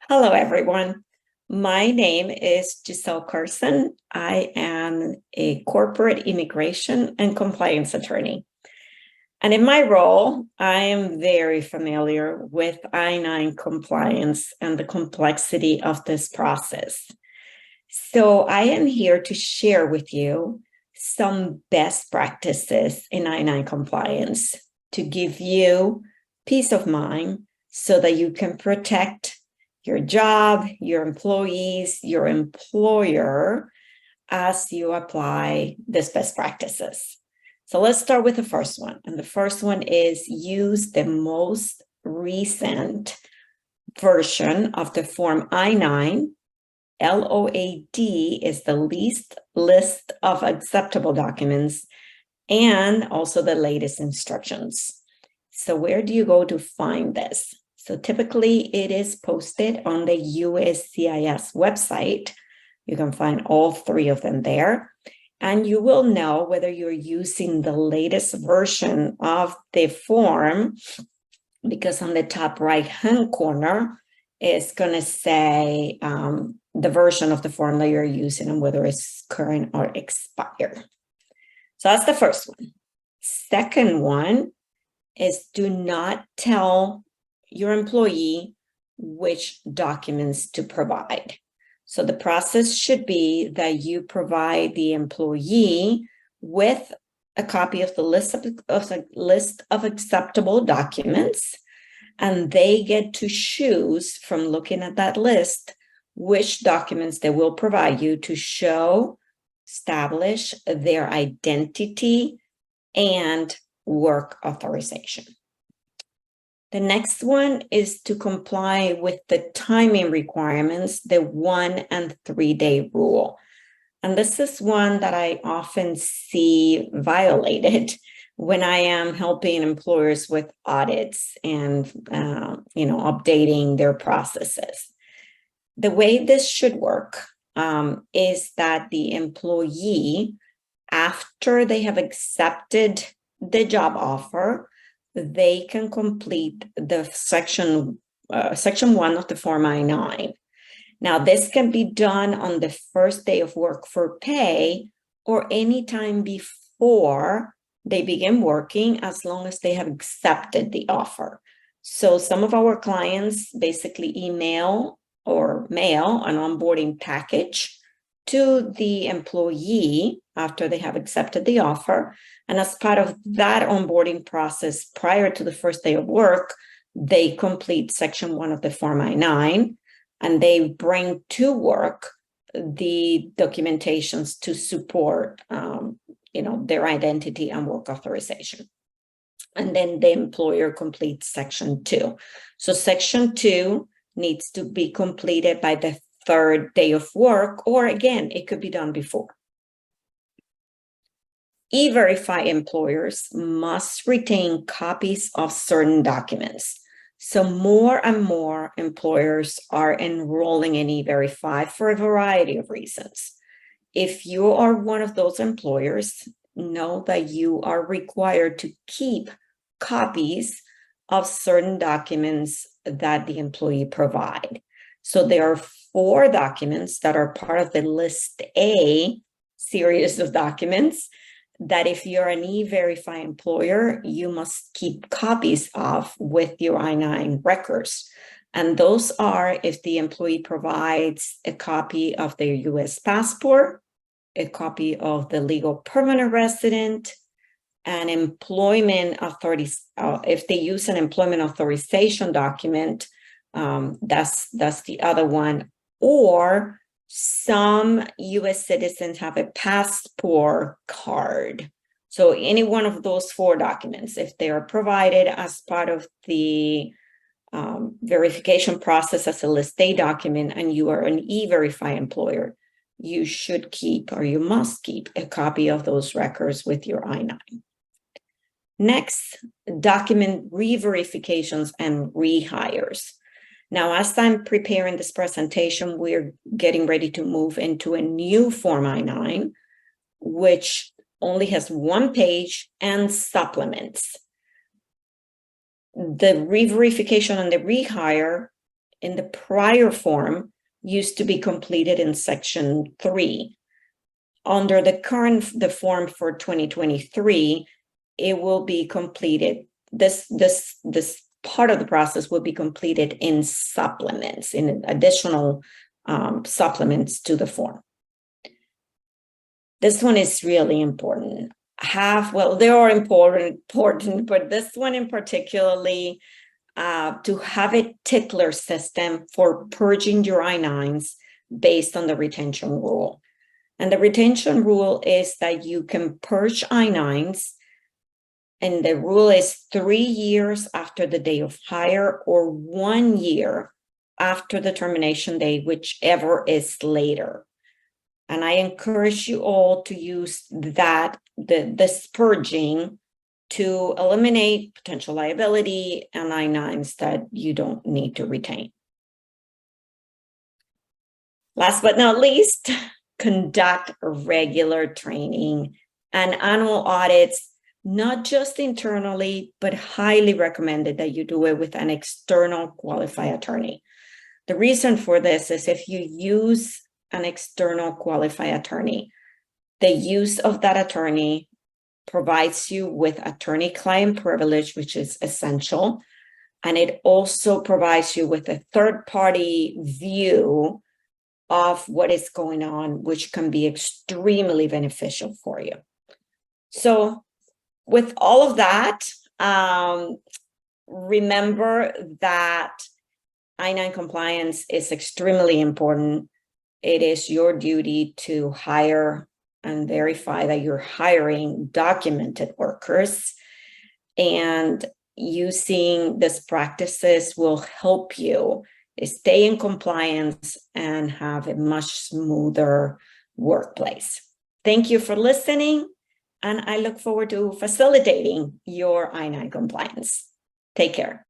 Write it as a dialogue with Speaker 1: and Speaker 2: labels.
Speaker 1: Hello, everyone. My name is Giselle Carson. I am a corporate immigration and compliance attorney. And in my role, I am very familiar with I-9 compliance and the complexity of this process. So I am here to share with you some best practices in I-9 compliance to give you peace of mind so that you can protect your job, your employees, your employer as you apply these best practices. So let's start with the first one. And the first one is use the most recent version of the form I-9. LOAD is the least list of acceptable documents and also the latest instructions. So where do you go to find this? So typically it is posted on the USCIS website. You can find all three of them there. And you will know whether you're using the latest version of the form, because on the top right-hand corner, it's going to say the version of the form that you're using and whether it's current or expired. So that's the first one. Second one is do not tell your employee which documents to provide. So the process should be that you provide the employee with a copy of the list of acceptable documents, and they get to choose from looking at that list which documents they will provide you to show, establish their identity and work authorization. The next one is to comply with the timing requirements, the 1 and 3 day rule. And this is one that I often see violated when I am helping employers with audits and updating their processes. The way this should work is that the employee, after they have accepted the job offer, they can complete the section 1 of the Form I-9. Now, this can be done on the first day of work for pay or any time before they begin working, as long as they have accepted the offer. So some of our clients basically email or mail an onboarding package to the employee after they have accepted the offer. And as part of that onboarding process prior to the first day of work, they complete section 1 of the Form I-9, and they bring to work the documentations to support their identity and work authorization. And then the employer completes section 2. So section 2 needs to be completed by the 3rd day of work, or again, it could be done before. E-Verify employers must retain copies of certain documents. So more and more employers are enrolling in E-Verify for a variety of reasons. If you are one of those employers, know that you are required to keep copies of certain documents that the employee provide. So there are 4 documents that are part of the List A series of documents that if you're an E-Verify employer, you must keep copies of with your I-9 records. And those are if the employee provides a copy of their U.S. passport, a copy of the legal permanent resident, an employment authority, if they use an employment authorization document, that's the other one, or some U.S. citizens have a passport card. So any one of those 4 documents, if they are provided as part of the verification process as a List A document and you are an E-Verify employer, you should keep, or you must keep, a copy of those records with your I-9. Next, document reverifications and rehires. Now, as I'm preparing this presentation, we're getting ready to move into a new Form I-9, which only has 1 page and supplements. The reverification and the rehire in the prior form used to be completed in section 3. Under the form for 2023, it will be completed. This part of the process will be completed in supplements, in additional supplements to the form. This one is really important. They are important, but this one in particularly, to have a Tickler system for purging your I-9s based on the retention rule. And the retention rule is that you can purge I-9s, and the rule is 3 years after the day of hire or 1 year after the termination date, whichever is later. And I encourage you all to use this purging to eliminate potential liability and I-9s that you don't need to retain. Last but not least, conduct regular training and annual audits, not just internally, but highly recommended that you do it with an external qualified attorney. The reason for this is if you use an external qualified attorney, the use of that attorney provides you with attorney-client privilege, which is essential. And it also provides you with a third-party view of what is going on, which can be extremely beneficial for you. So with all of that, remember that I-9 compliance is extremely important. It is your duty to hire and verify that you're hiring documented workers. And using these practices will help you stay in compliance and have a much smoother workplace. Thank you for listening, and I look forward to facilitating your I-9 compliance. Take care.